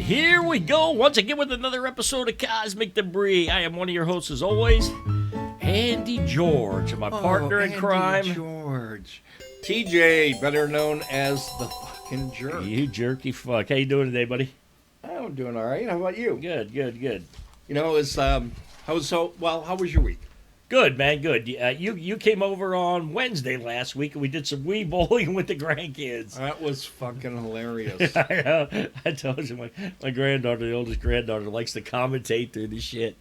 Here we go once again with another episode of Cosmic Debris. I am one of your hosts as always, Andy George, my partner in crime. George. TJ, better known as the fucking jerk. You jerky fuck. How you doing today, buddy? I'm doing all right. How about you? Good. You know, how was your week? Good, man, good. You came over on Wednesday last week, and we did some Wii bowling with the grandkids. That was fucking hilarious. I know. I told you, my granddaughter, the oldest granddaughter, likes to commentate through the shit.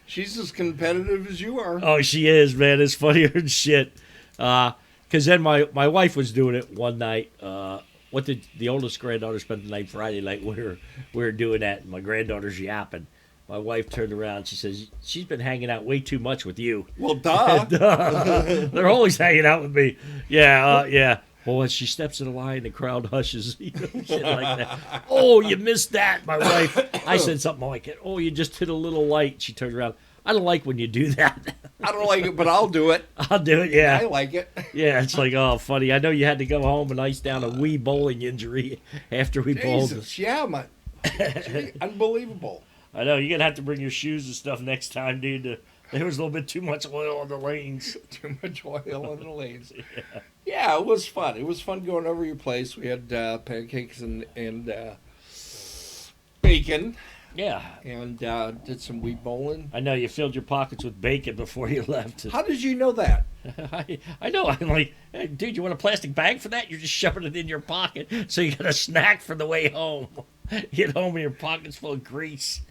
She's as competitive as you are. Oh, she is, man. It's funnier than shit. Because then my wife was doing it one night. What did the oldest granddaughter spend the night Friday night? We were doing that, and my granddaughter's yapping. My wife turned around. She says, she's been hanging out way too much with you. Well, duh. They're always hanging out with me. Yeah. Well, when she steps in the line, the crowd hushes. Shit like that. Oh, you missed that, my wife. I said something like it. Oh, you just hit a little light. She turned around. I don't like when you do that. I don't like it, but I'll do it. I'll do it, yeah. I like it. Yeah, it's like, oh, funny. I know you had to go home and ice down a wee bowling injury after we bowled. Jesus, yeah, unbelievable. I know, you're going to have to bring your shoes and stuff next time, dude. There was a little bit too much oil on the lanes. Too much oil on the lanes. Yeah, it was fun. It was fun going over your place. We had pancakes and bacon. Yeah. And did some wheat bowling. I know, you filled your pockets with bacon before you left. How did you know that? I know. I'm like, hey, dude, you want a plastic bag for that? You're just shoving it in your pocket so you got a snack for the way home. You get home and your pocket's full of grease.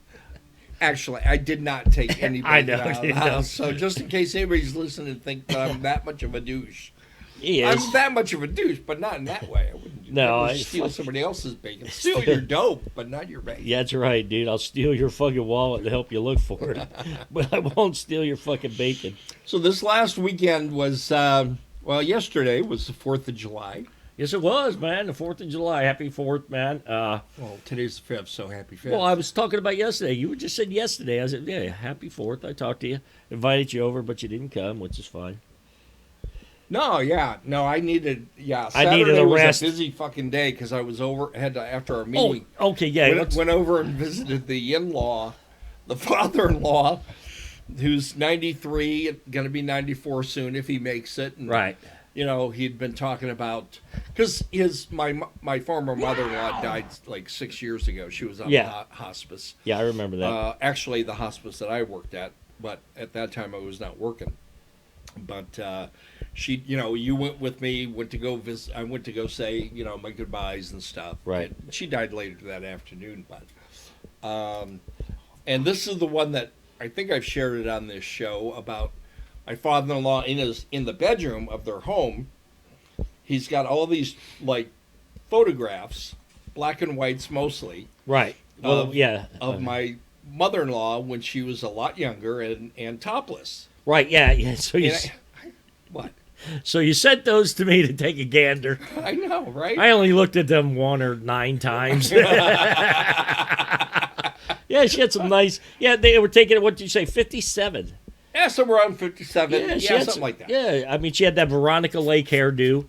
Actually, I did not take any bacon out of the know. house. So just in case anybody's listening and think that I'm that much of a douche. He is. I'm that much of a douche, but not in that way. I wouldn't steal somebody else's bacon. Steal your dope, but not your bacon. Yeah, that's right, dude. I'll steal your fucking wallet to help you look for it. But I won't steal your fucking bacon. So this last weekend was, yesterday was the 4th of July. Yes, it was, man. The 4th of July. Happy 4th, man. Well, today's the 5th, so happy 5th. Well, I was talking about yesterday. You just said yesterday. I said, yeah, happy 4th. I talked to you. Invited you over, but you didn't come, which is fine. No, I needed, Saturday a rest. Was a busy fucking day because I was after our meeting. Oh, okay, yeah. Went over and visited the father-in-law, who's 93, going to be 94 soon if he makes it. And, right. You know, he'd been talking about, because my former mother-in-law died like 6 years ago. She was on hospice. Yeah, I remember that. Actually, the hospice that I worked at, but at that time I was not working. But she, you went with me, went to go visit. I went to go say, my goodbyes and stuff. Right. And she died later that afternoon. But, and this is the one that I think I've shared it on this show about my father-in-law in the bedroom of their home. He's got all these like photographs, black and whites mostly. Right. Of my mother-in-law when she was a lot younger and topless. Right, yeah. So what? So you sent those to me to take a gander. I know, right? I only looked at them 1 or 9 times. Yeah, she had some nice. Yeah, they were taking, what did you say, 57? Yeah, somewhere around 57. Yeah, something like that. Yeah, I mean, she had that Veronica Lake hairdo.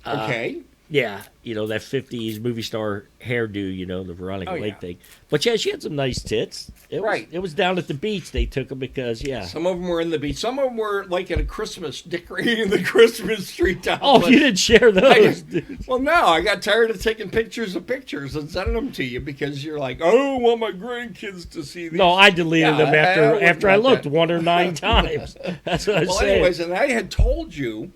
Okay. Yeah, that 50s movie star hairdo, the Veronica Lake thing. But yeah, she had some nice tits. It was down at the beach they took them because, yeah. Some of them were in the beach. Some of them were like at a Christmas, decorating the Christmas tree down. Oh, you didn't share those? Well, no, I got tired of taking pictures of pictures and sending them to you because you're like, oh, I want my grandkids to see these. No, I deleted them after I looked 1 or 9 times. That's what I said. Well, anyways, and I had told you,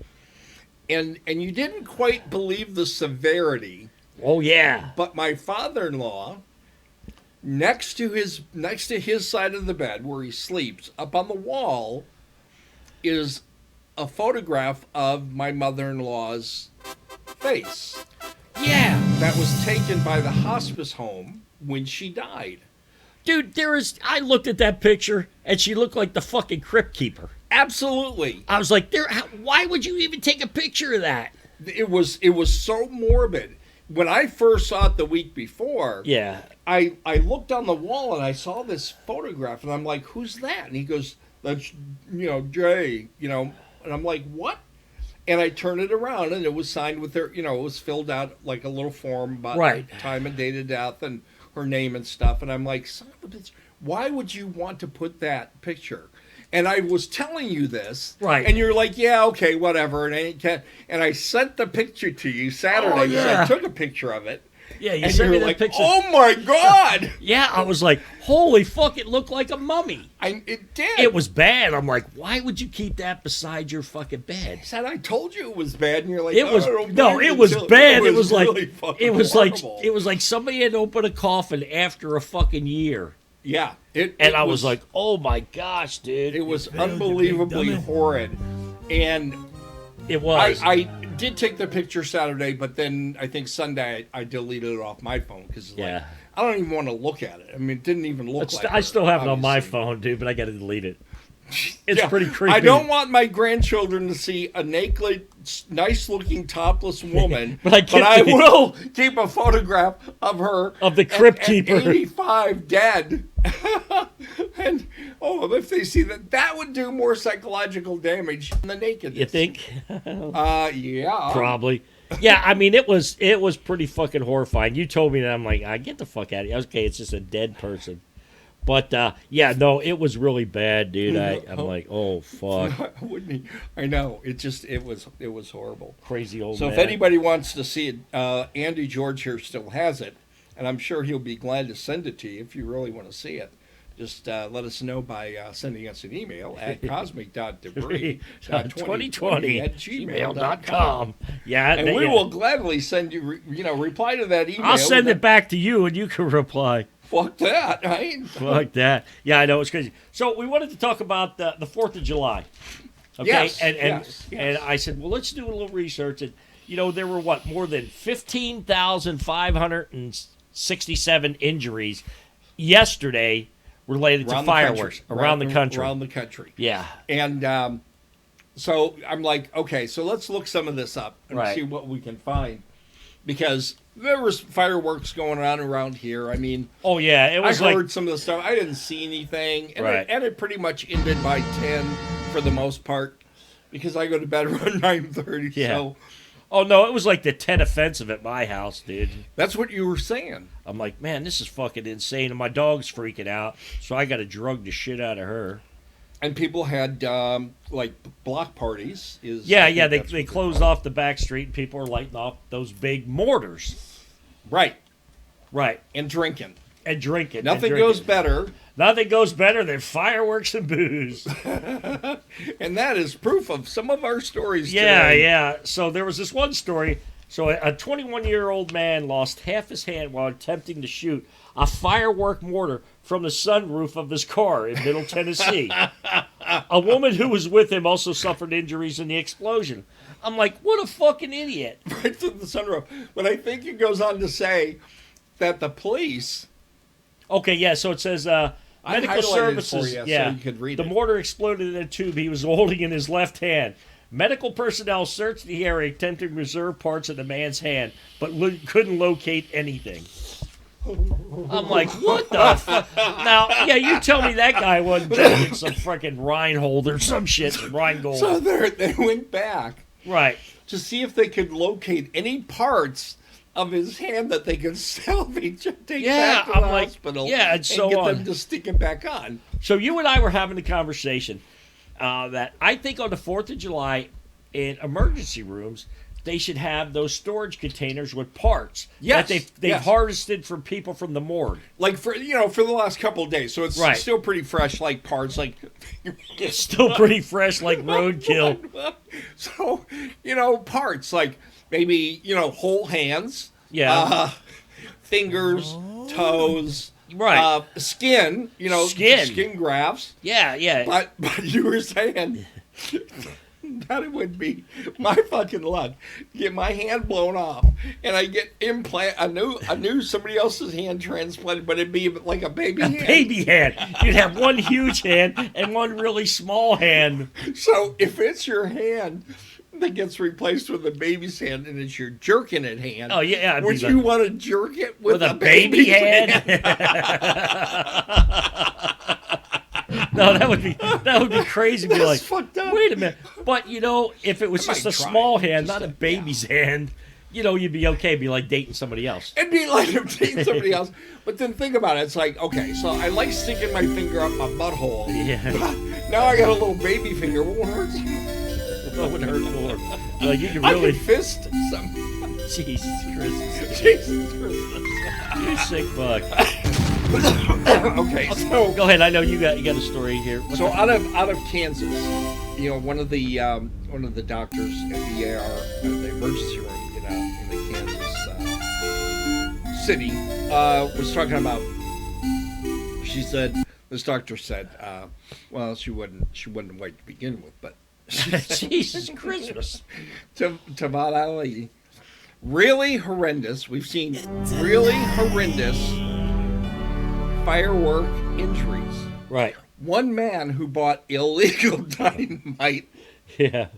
and you didn't quite believe the severity. Oh, yeah. But my father-in-law, next to his side of the bed where he sleeps, up on the wall, is a photograph of my mother-in-law's face. Yeah. That was taken by the hospice home when she died. Dude, I looked at that picture, and she looked like the fucking crypt keeper. Absolutely. I was like, why would you even take a picture of that? It was so morbid. When I first saw it the week before, yeah, I looked on the wall and I saw this photograph, and I'm like, who's that? And he goes, that's, Jay, and I'm like, what? And I turned it around, and it was signed with her. It was filled out like a little form about time and date of death and her name and stuff. And I'm like, son of a bitch, why would you want to put that picture? And I was telling you this, and you're like, yeah, okay, whatever. And I sent the picture to you Saturday because I took a picture of it. Yeah, you sent me that picture. Oh my God! Yeah, I was like, holy fuck, it looked like a mummy. It did. It was bad. I'm like, why would you keep that beside your fucking bed? I said, I told you it was bad, and you're like, it was bad. It was really it was like somebody had opened a coffin after a fucking year. Yeah, I was like, oh my gosh, dude, it was unbelievably horrid, and it was. I did take the picture Saturday, but then I think Sunday I deleted it off my phone because I don't even want to look at it. I mean, it didn't even look like I still have it on my phone, dude, but I got to delete it. It's pretty creepy. I don't want my grandchildren to see a naked, nice-looking topless woman, but I will keep a photograph of her of the crypt keeper, 85 dead. And if they see that would do more psychological damage than the nakedness. You think? Yeah, probably. Yeah, I mean, it was pretty fucking horrifying. You told me that, I'm like, get the fuck out of here. Okay, it's just a dead person. But, it was really bad, dude. I'm like, oh, fuck. I know. It was horrible. Crazy old man. So if anybody wants to see it, Andy George here still has it, and I'm sure he'll be glad to send it to you if you really want to see it. Just let us know by sending us an email at cosmic.debris2020@gmail.com. Yeah, and we will gladly send you, reply to that email. I'll send it back to you, and you can reply. Fuck that. Fuck that. Yeah, I know. It's crazy. So we wanted to talk about the 4th of July. Okay? Yes. And I said, well, let's do a little research. And, there were, more than 15,567 injuries yesterday related to fireworks around the country. Around the country. Yeah. And so I'm like, okay, so let's look some of this up and see what we can find. Because there was fireworks going on around here. I mean, it was. I heard some of the stuff. I didn't see anything, and it pretty much ended by 10 for the most part, because I go to bed around 9:30. Yeah. So, it was like the 10 offensive at my house, dude. That's what you were saying. I'm like, man, this is fucking insane, and my dog's freaking out, so I got to drug the shit out of her. And people had block parties. They closed off the back street, and people are lighting off those big mortars. Right. And drinking. Nothing goes better than fireworks and booze. And that is proof of some of our stories today. Yeah. So there was this one story. So a 21-year-old man lost half his hand while attempting to shoot a firework mortar from the sunroof of his car in Middle Tennessee. A woman who was with him also suffered injuries in the explosion. I'm like, what a fucking idiot. Right through the sunroof. But I think it goes on to say that the police... Okay, yeah, so it says medical services. For you, so you could read the mortar exploded in a tube he was holding in his left hand. Medical personnel searched the area, attempting to reserve parts of the man's hand, but couldn't locate anything. I'm like, what the fuck? Now, you tell me that guy wasn't drinking some freaking Reinhold or some shit, some Rheingold. So they went back. Right. To see if they could locate any parts of his hand that they could salvage and take back to the hospital and so get on. them to stick it back on. So you and I were having a conversation that I think on the 4th of July in emergency rooms, they should have those storage containers with parts that they've harvested from people from the morgue. Like for the last couple of days. So it's still pretty fresh, like parts, like it's still pretty fresh, like roadkill. So, parts like maybe, whole hands. Yeah. Fingers, toes. Right. Skin, skin grafts. Yeah. But you were saying that it would be my fucking luck to get my hand blown off and I get I knew somebody else's hand transplanted, but it'd be like a baby hand. Baby hand. You'd have one huge hand and one really small hand. So if it's your hand that gets replaced with a baby's hand and it's your jerking it hand. Oh, yeah. Would you want to jerk it with a baby hand? No, that would be crazy. Be That's like, fucked up. wait a minute. But if it was I just might a try small it. hand, Just not a baby's hand, you'd be okay. Be like dating somebody else. It'd be like I'm dating somebody else. But then think about it. It's like, okay, so I like sticking my finger up my butthole. Yeah. Now I got a little baby finger. What would hurt? What would hurt more? Like you could I really. could fist some. Jesus Christ. Jesus Christ. You sick fuck. Okay, so Go ahead. I know you got a story here. so out of Kansas, one of the doctors at the ER, the emergency room in the Kansas city, was talking about. This doctor said, well, she wasn't white to begin with, but Jesus Christmas. Tavad Ali, really horrendous. We've seen really horrendous firework injuries. Right. One man who bought illegal dynamite. Yeah.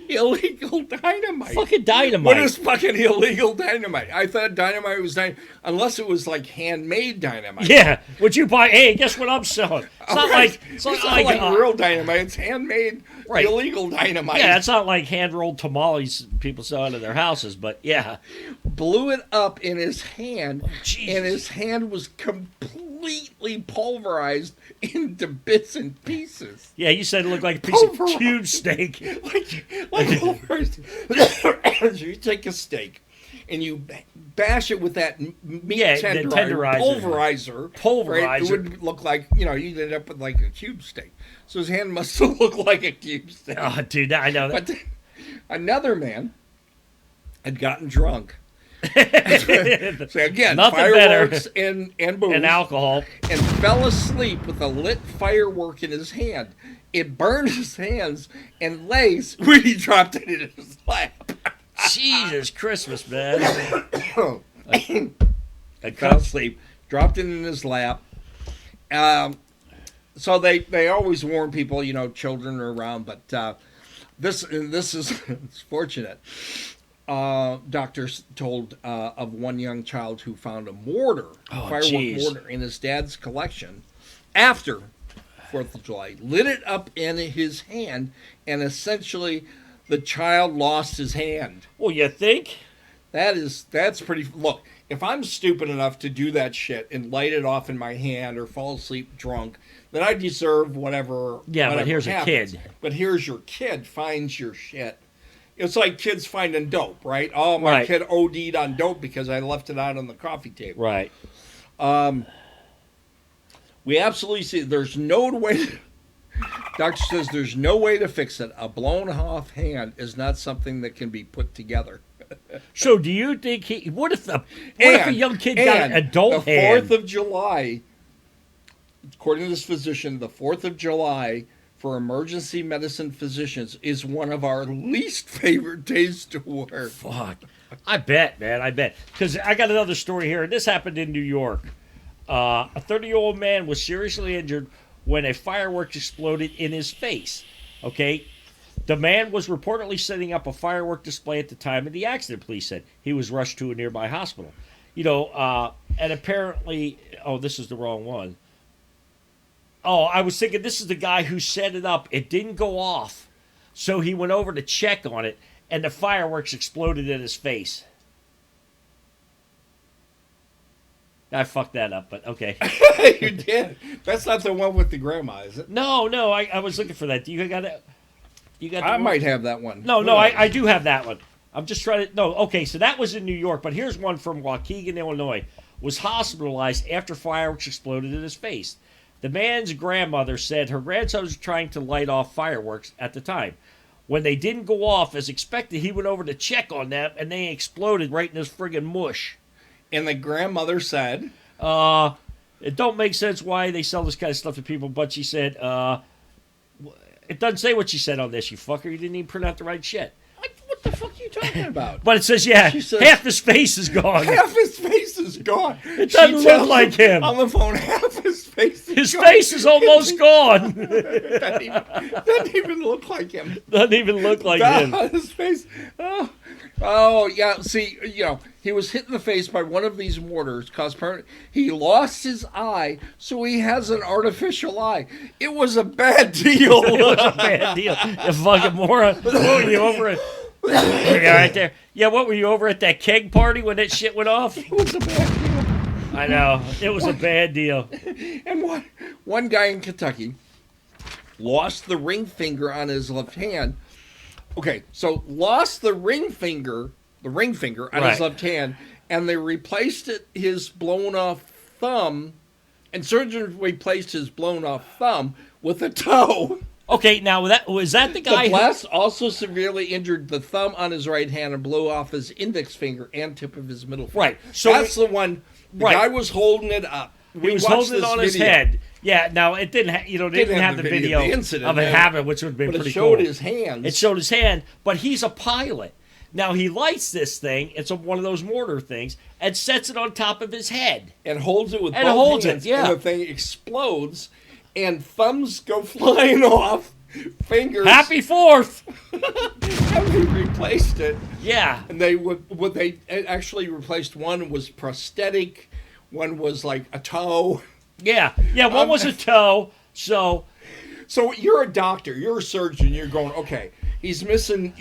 Illegal dynamite. Fucking dynamite. What is fucking illegal dynamite? I thought dynamite was unless it was like handmade dynamite. Yeah. Would you buy? Hey, guess what I'm selling? It's not Right. like It's not like real dynamite. It's handmade Right. illegal dynamite. Yeah, it's not like hand rolled tamales people sell out of their houses, but yeah. Blew it up in his hand, Jesus. and his hand was completely pulverized into bits and pieces. Yeah, you said it looked like a piece of Pulverized. cube steak. like pulverized. So you take a steak and you bash it with that meat Yeah, the tenderizer, tenderizer. Right? Pulverizer. It would look like, you'd end up with like a cube steak. So his hand must have looked like a cube steak. Oh, dude, I know that. But another man had gotten drunk. So again, Nothing fireworks and booze. And alcohol. And fell asleep with a lit firework in his hand. It burned his hands and legs when he dropped it in his lap. Jesus Christmas, man. I fell asleep, dropped it in his lap. So they always warn people, children are around, but this is it's fortunate. Doctors told of one young child who found a firework mortar in his dad's collection after 4th of July, lit it up in his hand, and essentially the child lost his hand. Well, you think? That's pretty. Look, if I'm stupid enough to do that shit and light it off in my hand or fall asleep drunk, then I deserve whatever. Yeah, whatever but here's happens. a kid. But here's your kid finds your shit. It's like kids finding dope, right? Oh, my Right. kid OD'd on dope because I left it out on the coffee table. Right. We absolutely see there's no way. Doctor says there's no way to fix it. A blown off hand is not something that can be put together. So do you think what if a young kid got an adult the hand? 4th of July, according to this physician, the 4th of July for emergency medicine physicians is one of our least favorite days to work. Fuck. I bet, man. I bet. Because I got another story here. This happened in New York. A 30-year-old man was seriously injured when a firework exploded in his face. Okay? The man was reportedly setting up a firework display at the time of the accident, police said. He was rushed to a nearby hospital. And apparently... Oh, this is the wrong one. Oh, I was thinking this is the guy who set it up. It didn't go off. So he went over to check on it, and the fireworks exploded in his face. I fucked that up, but okay. You did. That's not the one with the grandma, is it? No, I was looking for that. You got it? You got? I might have that one. No, I do have that one. I'm just trying to... No, okay, so that was in New York, but here's one from Waukegan, Illinois. Was hospitalized after fireworks exploded in his face. The man's grandmother said her grandson was trying to light off fireworks at the time. When they didn't go off as expected, he went over to check on them, and they exploded right in his friggin' mush. And the grandmother said... It don't make sense why they sell this kind of stuff to people, but she said, it doesn't say what she said on this, you fucker. You didn't even print out the right shit. What the fuck are you talking about? But it says, yeah, says, half his face is gone. Half his face is gone. It doesn't look like him. On the phone, half his face is His gone. face is almost gone. Doesn't even look like him. Doesn't even look like him. His face. Oh, Oh, yeah. See, he was hit in the face by one of these mortars, he lost his eye, so he has an artificial eye. It was a bad deal. It was a bad deal. You fucking moron. What were you over at? Yeah, right there. Yeah, what were you over at that keg party when that shit went off? It was a bad deal. I know. It was a bad deal. And one guy in Kentucky lost the ring finger on his left hand. Okay, so lost the ring finger on his left hand, and they replaced his blown off thumb, and surgeons replaced his blown off thumb with a toe. Okay, now was that the guy? The blast also severely injured the thumb on his right hand and blew off his index finger and tip of his middle finger. Right. So that's the one. The guy was holding it up. He was holding it on his head. Yeah. Now it didn't. They didn't have the video of it happen, which would have been pretty cool. But it showed his hands. It showed his hand, but he's a pilot. Now he lights this thing. It's one of those mortar things, and sets it on top of his head and holds it with both hands. Yeah. And the thing explodes, and thumbs go flying off. Fingers. Happy 4th. And they replaced it. Yeah. And they actually replaced one was prosthetic, one was like a toe. Yeah. Yeah, one was a toe. So you're a doctor, you're a surgeon, you're going, okay, he's missing,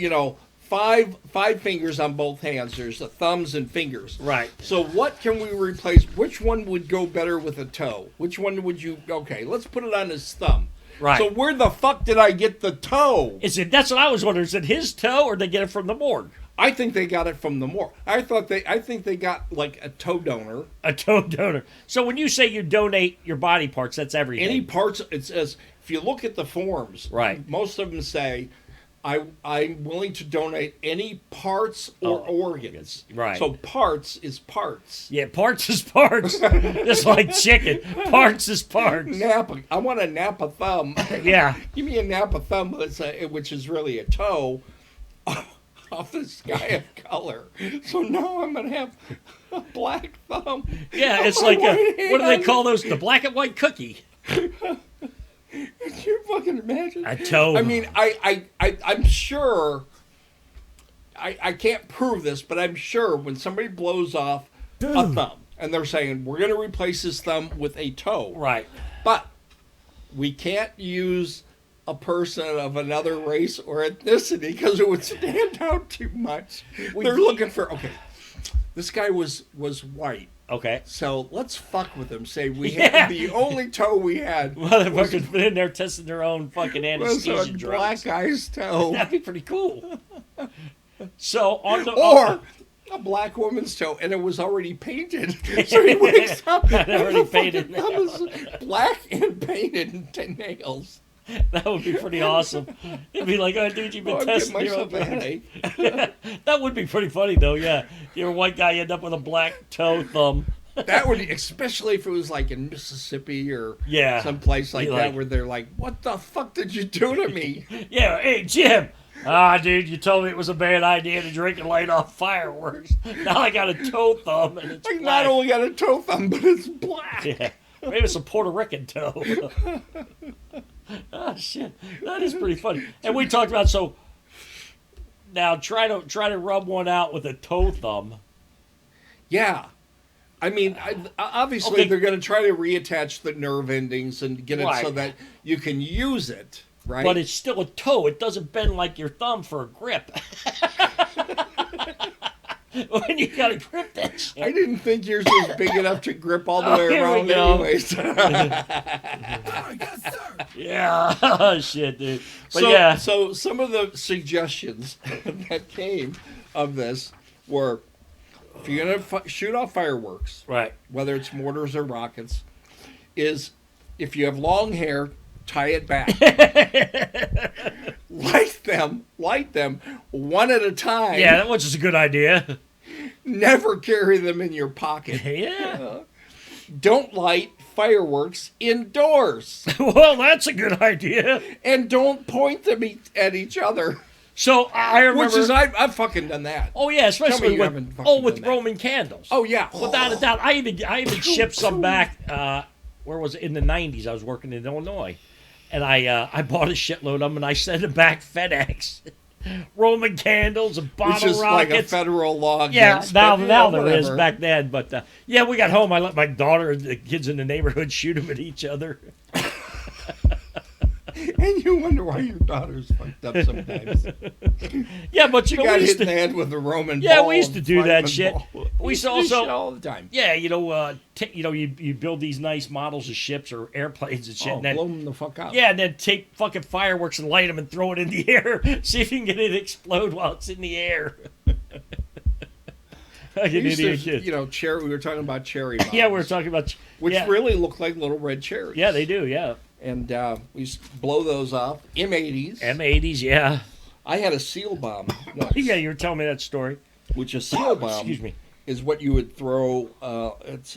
five fingers on both hands. There's the thumbs and fingers. Right. So what can we replace? Which one would go better with a toe? Which one would you, okay, let's put it on his thumb. Right. So where the fuck did I get the toe? That's what I was wondering. Is it his toe or did they get it from the morgue? I think they got it from the morgue. I think they got like a toe donor. A toe donor. So when you say you donate your body parts, that's everything. Any parts, it says, if you look at the forms, right, most of them say, I'm willing to donate any parts or organs. Right. So parts is parts. Yeah, parts is parts. Just like chicken. Parts is parts. I want a Napa thumb. Yeah. Give me a Napa thumb, which is really a toe, off this guy of color. So now I'm going to have a black thumb. Yeah, it's like what do they call those? The black and white cookie. Can you fucking imagine? A toe. I mean, I'm sure, I can't prove this, but I'm sure when somebody blows off a thumb, and they're saying, we're going to replace his thumb with a toe. Right. But we can't use a person of another race or ethnicity because it would stand out too much. They're looking for, okay, this guy was white. Okay. So let's fuck with him. Say we had the only toe we had. Motherfuckers been in there testing their own fucking anesthesia drugs. Black guy's toe. That'd be pretty cool. So on the or a black woman's toe, and it was already painted. So he wakes up and already painted nails. Black and painted nails. That would be pretty awesome. It'd be like, oh, dude, you've been testing your own headache. That would be pretty funny, though, yeah. You're a white guy, you end up with a black toe thumb. That would, especially if it was like in Mississippi or someplace like that, like, where they're like, what the fuck did you do to me? Yeah, hey, Jim. Dude, you told me it was a bad idea to drink and light off fireworks. Now I got a toe thumb, and it's like black. Not only got a toe thumb, but it's black. Yeah. Maybe it's a Puerto Rican toe. Oh shit, that is pretty funny. And we talked about now try to rub one out with a toe thumb. Yeah, I mean, obviously they're going to try to reattach the nerve endings and get it so that you can use it, right? But it's still a toe. It doesn't bend like your thumb for a grip. When you gotta grip that shit. I didn't think yours was big enough to grip all the way around anyways. Yeah. Oh, shit, dude. But So some of the suggestions that came of this were, if you're going to shoot off fireworks, right, whether it's mortars or rockets, is if you have long hair, tie it back. Light them one at a time. Yeah, that was just a good idea. Never carry them in your pocket. Yeah. Don't light fireworks indoors. Well, that's a good idea. And don't point them at each other. So I remember, which is I've fucking done that. Oh yeah, especially with Roman candles. Oh yeah, without a doubt. I even shipped some back. Where was it? In the '90s, I was working in Illinois, and I bought a shitload of them and I sent them back FedEx. Roman candles and bottle Which is rockets. like a federal law. Yeah, against, now but, now there is. whatever. Back then, but yeah, we got home. I let my daughter and the kids in the neighborhood shoot them at each other. And you wonder why your daughter's fucked up sometimes. Yeah, but She we got used hit in the to. head with a Roman Yeah, ball we used to and do that fireman shit. ball. We used to do also shit all the time. Yeah, you build these nice models of ships or airplanes and shit, Oh, and then blow them the fuck up. yeah, and then take fucking fireworks and light them and throw it in the air. See if you can get it to explode while it's in the air. Like We an used idiot to, kid. you know, cherry. We were talking about cherry bombs. Yeah, we were talking about which yeah. really look like little red cherries. Yeah, they do. Yeah, And we used to blow those off. M80s. M80s. Yeah, I had a seal bomb once, yeah. You were telling me that story. which a seal bomb Excuse me. is what you would throw.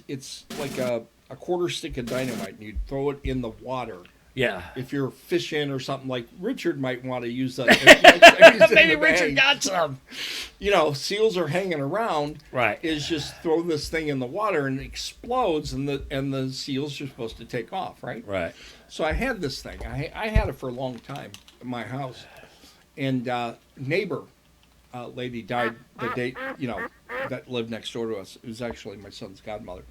It's like a quarter stick of dynamite, and you'd throw it in the water. Yeah. If you're fishing or something, like Richard might want to use that. He's in Maybe the Richard bag. got some. You know, seals are hanging around. Right. Is just throw this thing in the water and it explodes, and the seals are supposed to take off, right? Right. So I had this thing. I had it for a long time in my house, and neighbor lady died the day, you know, that lived next door to us. It was actually my son's godmother.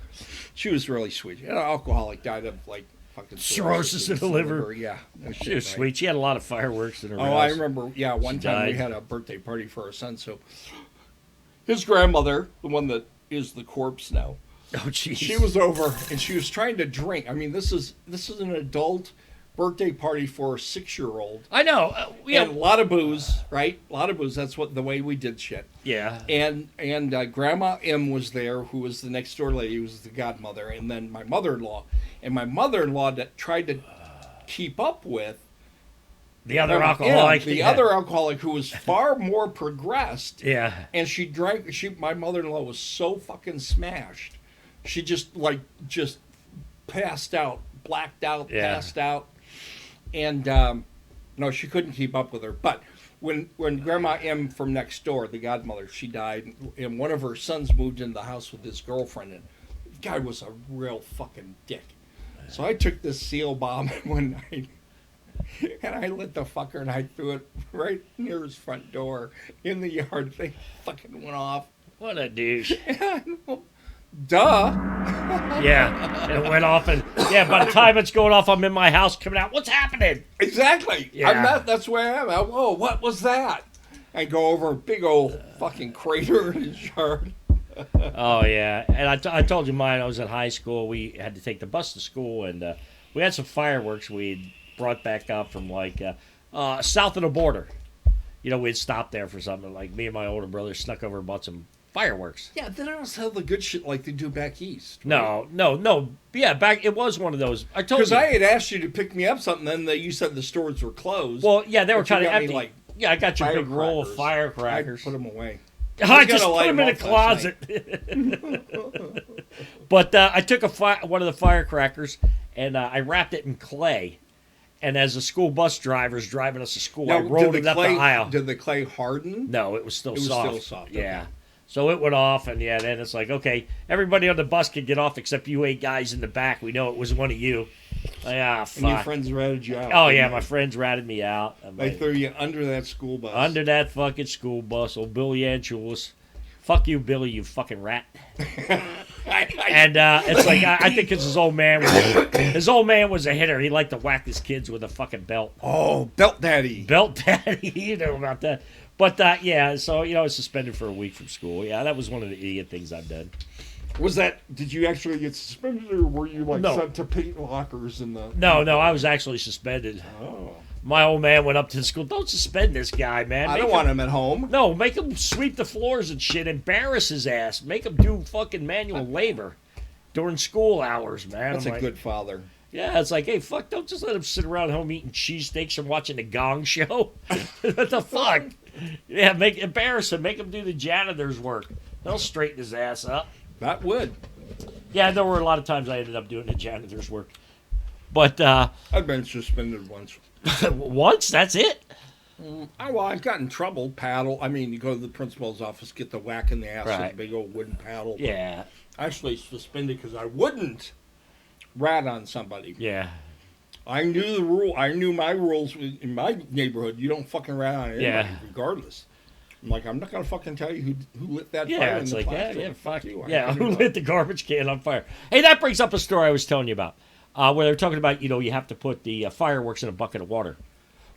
She was really sweet. An alcoholic, died of like fucking Cirrhosis of the liver. Yeah, no She shit, was right? sweet. She had a lot of fireworks in her house. Oh, I remember. Yeah, one She time we died. had a birthday party for our son. So his grandmother, the one that is the corpse now, Oh, jeez. she was over and she was trying to drink. I mean, this is an adult birthday party for a 6-year-old. I know. And a lot of booze, right? A lot of booze. That's the way we did shit. Yeah. And Grandma M was there, who was the next door lady, who was the godmother, and then my mother-in-law. And my mother-in-law that tried to keep up with The other alcoholic. the yeah. other alcoholic who was far more progressed. Yeah. And she drank. My mother-in-law was so fucking smashed, she just passed out, blacked out, Yeah. passed out, and no, she couldn't keep up with her. But when Grandma M from next door, the godmother, she died, and one of her sons moved into the house with his girlfriend, and the guy was a real fucking dick. So I took this seal bomb one night. And I lit the fucker and I threw it right near his front door in the yard. Thing fucking went off. What a douche. Duh. Yeah. It went off, and yeah, by the time it's going off, I'm in my house coming out. What's happening? Exactly. Yeah. That's where I am. Whoa, what was that? I go over a big old fucking crater in his yard. Oh, yeah. And I told you mine. I was in high school. We had to take the bus to school, and we had some fireworks we'd brought back up from, like, south of the border. You know, we'd stopped there for something. Like, me and my older brother snuck over and bought some fireworks. Yeah, they don't sell the good shit like they do back east. No. Yeah, back it was one of those. I told Because you. I had asked you to pick me up something, then you said the stores were closed. Well, yeah, they were But you kind of got me, empty. like, Yeah, I got you a big roll of firecrackers. firecrackers. I put them away. I was just gonna put light them in a 'em off last closet. But I took one of the firecrackers and I wrapped it in clay. And as the school bus driver's driving us to school, I rolled it up the aisle. Did the clay harden? No, it was still It was soft. still soft, Yeah. okay. So it went off, and yeah, then it's like, okay, everybody on the bus can get off except you 8 guys in the back. We know it was one of you. Like, fuck. And your friends ratted you out. Oh, didn't yeah, they? my friends ratted me out. They threw you under that school bus. Under that fucking school bus, old Billy Anchulis. Fuck you, Billy, you fucking rat. And it's like, I think it's his old man. His old man was a hitter. He liked to whack his kids with a fucking belt. Oh, belt daddy. Belt daddy, you know about that. But yeah, so, you know, I was suspended for a week from school. Yeah, that was one of the idiot things I've done. Was that? Did you actually get suspended, or were you like No. sent to paint lockers in the? No, I was actually suspended. Oh. My old man went up to the school. Don't suspend this guy, man. I don't want him at home. No, make him sweep the floors and shit. Embarrass his ass. Make him do fucking manual labor during school hours, man. That's I'm a like, good father. Yeah, it's like, hey, fuck, don't just let him sit around home eating cheesesteaks and watching the Gong Show. What the fuck? Yeah, embarrass him. Make him do the janitor's work. They'll straighten his ass up. That would. Yeah, there were a lot of times I ended up doing the janitor's work. But I've been suspended once. once, that's it. I've got in trouble. Paddle. I mean, you go to the principal's office, get the whack in the ass with Right. a big old wooden paddle. Yeah, Actually suspended because I wouldn't rat on somebody. yeah. I knew the rule. I knew my rules in my neighborhood. You don't fucking rat on anybody, regardless. I'm like, I'm not gonna fucking tell you who lit that fire. It's in the like, plastic. fuck you. Yeah, who lit the garbage can on fire? Hey, that brings up a story I was telling you about, where they're talking about, you have to put the fireworks in a bucket of water.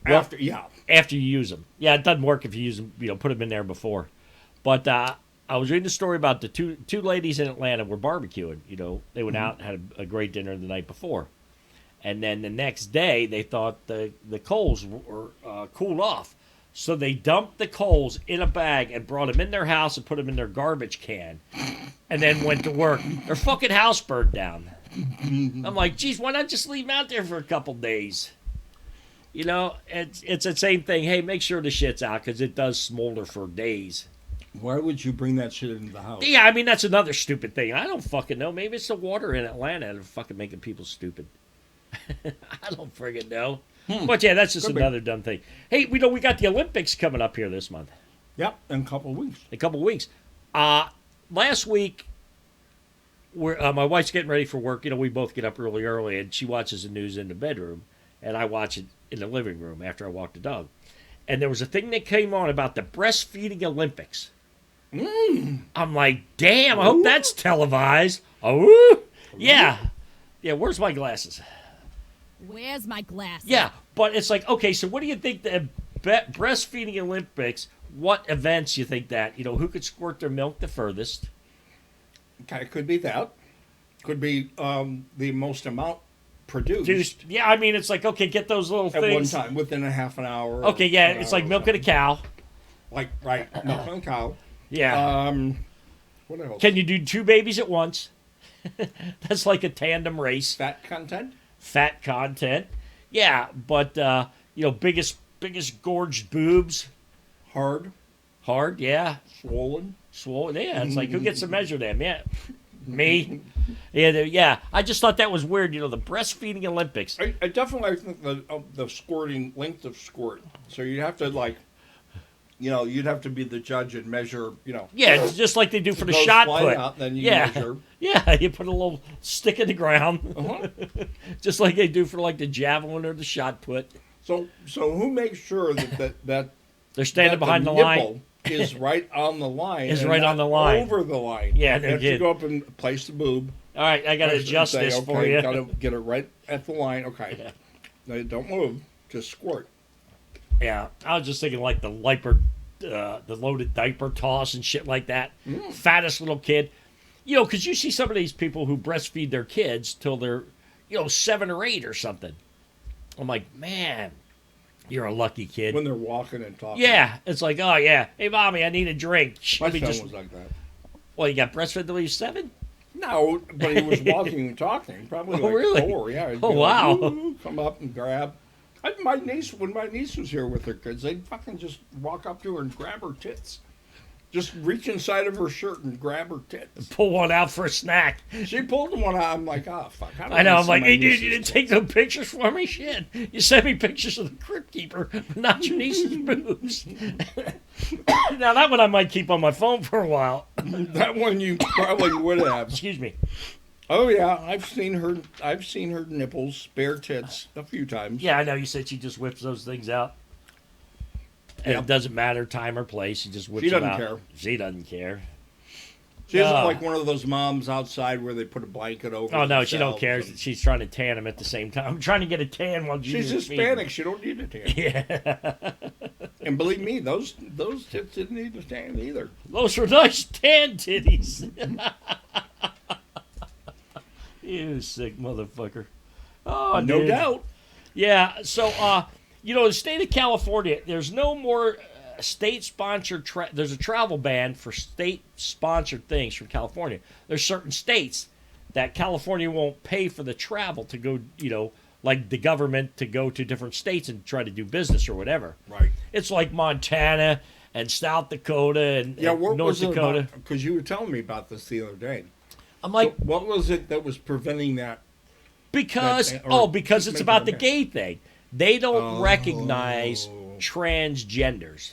Well, after you use them. Yeah, it doesn't work if you use them, put them in there before. But I was reading a story about the two ladies in Atlanta were barbecuing. They went out and had a great dinner the night before. And then the next day, they thought the coals were cooled off. So they dumped the coals in a bag and brought them in their house and put them in their garbage can. And then went to work. Their fucking house burned down. I'm like, geez, why not just leave them out there for a couple days? It's the same thing. Hey, make sure the shit's out because it does smolder for days. Why would you bring that shit into the house? Yeah, I mean, that's another stupid thing. I don't fucking know. Maybe it's the water in Atlanta that's fucking making people stupid. I don't friggin' know. But yeah, that's just another dumb thing. Hey, we got the Olympics coming up here this month. Yep, in a couple of weeks. Last week, my wife's getting ready for work. We both get up really early, and she watches the news in the bedroom, and I watch it in the living room after I walk the dog. And there was a thing that came on about the breastfeeding Olympics. I'm like, damn, I hope that's televised. Oh, yeah. Yeah, where's my glasses? Where's my glasses? Yeah, but it's like, okay, so what do you think the breastfeeding Olympics, what events you think that, who could squirt their milk the furthest? Okay, it could be that. Could be the most amount produced. Yeah, I mean, it's like, okay, get those little things. At one time, within a half an hour. Okay, yeah, it's like milking a cow. Right, milking a cow. Yeah. What else? Can you do two babies at once? That's like a tandem race. Fat content. Yeah, but biggest gorged boobs. Hard, yeah. swollen. Yeah, it's like, who gets to measure them? Yeah, me. Yeah. I just thought that was weird. The breastfeeding Olympics. I definitely think the squirting length of squirt. So you'd have to you'd have to be the judge and measure. Yeah, it's just like they do for the shot put. Out, then you measure. Yeah, you put a little stick in the ground, just like they do for like the javelin or the shot put. So who makes sure that they're standing behind the line? Is right on the line. Is right on the line. Over the line. Yeah, you have to go up and place the boob. All right, I got to adjust this for you. Got to get it right at the line. Okay. Yeah. No, don't move. Just squirt. Yeah, I was just thinking like the loaded diaper toss and shit like that. Fattest little kid. Because you see some of these people who breastfeed their kids till they're, 7 or 8 or something. I'm like, man, you're a lucky kid. When they're walking and talking. Yeah, it's like, oh yeah, hey mommy, I need a drink. My son was like that. Well, you got breastfed till he was 7? No, but he was walking and talking. Probably really? 4. Yeah. Oh wow. Come up and grab. When my niece was here with her kids, they'd fucking just walk up to her and grab her tits. Just reach inside of her shirt and grab her tits. Pull one out for a snack. She pulled one out. I'm like, oh, fuck. I know. I'm like, hey, dude, you didn't take no pictures for me? Shit. You sent me pictures of the crypt keeper, but not your niece's boobs. Now, that one I might keep on my phone for a while. That one you probably would have. Excuse me. Oh, yeah. I've seen her nipples, bare tits, a few times. Yeah, I know. You said she just whips those things out. And it doesn't matter time or place. She just whips them out. She doesn't care. She isn't like one of those moms outside where they put a blanket over. Oh, no, she don't care. She's trying to tan them at the same time. I'm trying to get a tan while she's Hispanic. She don't need a tan. Yeah. And believe me, those tits didn't need a tan either. Those were nice tan titties. You sick motherfucker. Oh, no doubt. Yeah, so, the state of California, there's no more state-sponsored... there's a travel ban for state-sponsored things from California. There's certain states that California won't pay for the travel to go, like the government to go to different states and try to do business or whatever. Right. It's like Montana and South Dakota and North Dakota. Because you were telling me about this the other day. I'm like... So what was it that was preventing that? Because it's about the gay thing. They don't recognize transgenders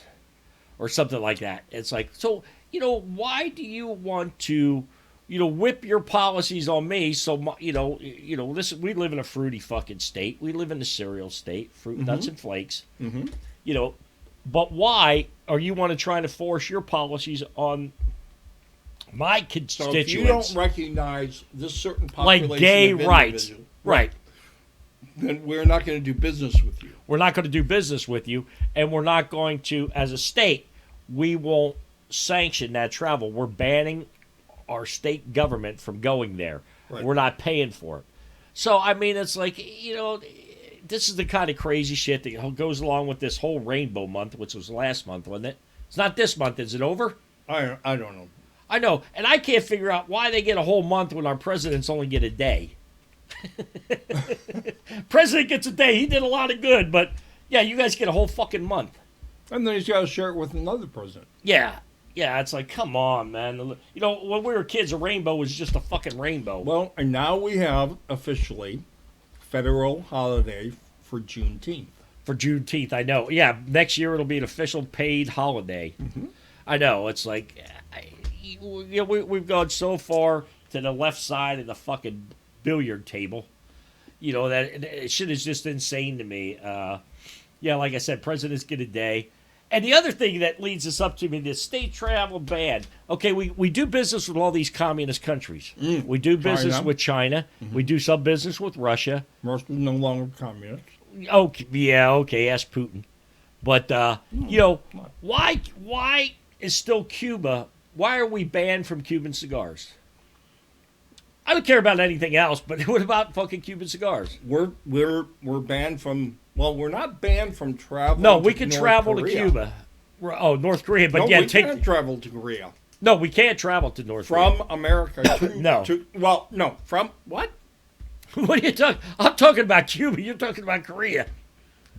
or something like that. It's like, so, why do you want to whip your policies on me. So, listen, we live in a fruity fucking state. We live in the cereal state, fruit, nuts, and flakes. Mm-hmm. But why are you want to try to force your policies on my constituents? So if you don't recognize this certain population like gay of rights, right? Then we're not going to do business with you. We're not going to do business with you, and we're not going to, as a state, we won't sanction that travel. We're banning our state government from going there. Right. We're not paying for it. So, I mean, it's like, this is the kind of crazy shit that goes along with this whole Rainbow Month, which was last month, wasn't it? It's not this month. Is it over? I don't know. I know, and I can't figure out why they get a whole month when our presidents only get a day. President gets a day. He did a lot of good, but yeah, you guys get a whole fucking month. And then he's got to share it with another president. Yeah, it's like, come on, man. When we were kids, a rainbow was just a fucking rainbow. Well, and now we have officially federal holiday for Juneteenth. For Juneteenth, I know. Yeah, next year it'll be an official paid holiday. Mm-hmm. I know. It's like, we've gone so far to the left side of the fucking billiard table. That shit is just insane to me. Like I said, presidents get a day. And the other thing that leads us up to the state travel ban. Okay, we do business with all these communist countries. We do business with China. Mm-hmm. We do some business with Russia. Most no longer communists. Okay, ask Putin. But, why is still Cuba, why are we banned from Cuban cigars? I don't care about anything else, but what about fucking Cuban cigars? We're banned from. Well, we're not banned from travel. No, we can travel to Cuba. North Korea, but we can't travel to Korea. No, we can't travel to North Korea. From America to no. From what? What are you talking? I'm talking about Cuba. You're talking about Korea.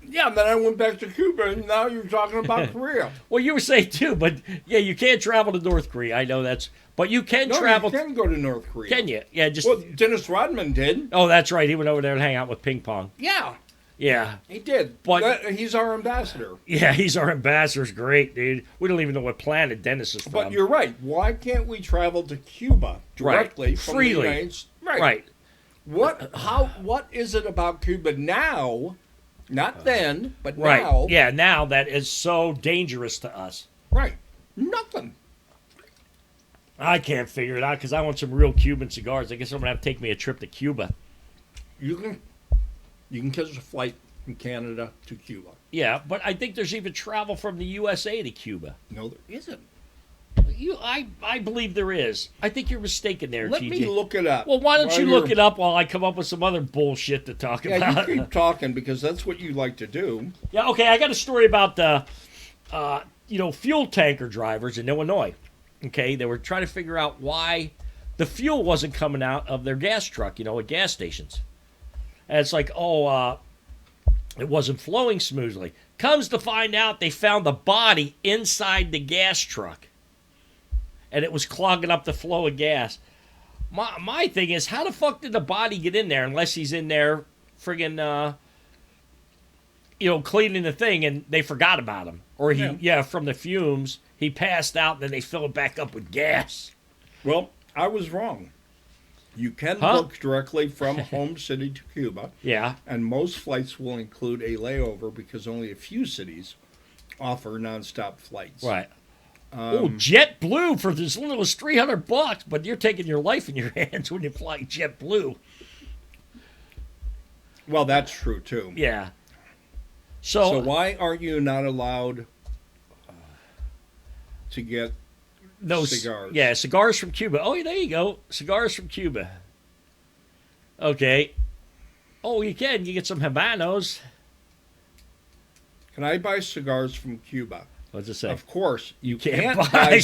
Yeah, then I went back to Cuba, and now you're talking about Korea. Well, you were saying too, but yeah, you can't travel to North Korea. I know but you can travel. You can go to North Korea. Can you? Yeah, Well, Dennis Rodman did. Oh, that's right. He went over there and hang out with ping pong. Yeah. Yeah. He did. But he's our ambassador. Yeah, he's our ambassador. It's great, dude. We don't even know what planet Dennis is from. But you're right. Why can't we travel to Cuba directly from freely? The United States? Right. What is it about Cuba now? Not then, but now. Yeah, now that is so dangerous to us. Right. Nothing. I can't figure it out because I want some real Cuban cigars. I guess I'm going to have to take me a trip to Cuba. You can catch a flight from Canada to Cuba. Yeah, but I think there's even travel from the USA to Cuba. No, there isn't. I believe there is. I think you're mistaken there, Let TJ. me look it up. Well, why don't you look it up while I come up with some other bullshit to talk about? Yeah, you keep talking because that's what you like to do. Yeah, okay, I got a story about the, fuel tanker drivers in Illinois. Okay, they were trying to figure out why the fuel wasn't coming out of their gas truck, at gas stations. And it's like, it wasn't flowing smoothly. Comes to find out they found the body inside the gas truck. And it was clogging up the flow of gas. My thing is, how the fuck did the body get in there unless he's in there friggin', cleaning the thing and they forgot about him? Or from the fumes, he passed out and then they fill it back up with gas. Well, I was wrong. You can book directly from home city to Cuba. Yeah. And most flights will include a layover because only a few cities offer nonstop flights. Right. JetBlue for as little as $300, but you're taking your life in your hands when you fly JetBlue. Well, that's true too. Yeah. So why aren't you not allowed to get cigars? Yeah, cigars from Cuba. Oh, there you go. Cigars from Cuba. Okay. Oh, you can. You get some Habanos. Can I buy cigars from Cuba? What's it say? Of course, you can't buy buy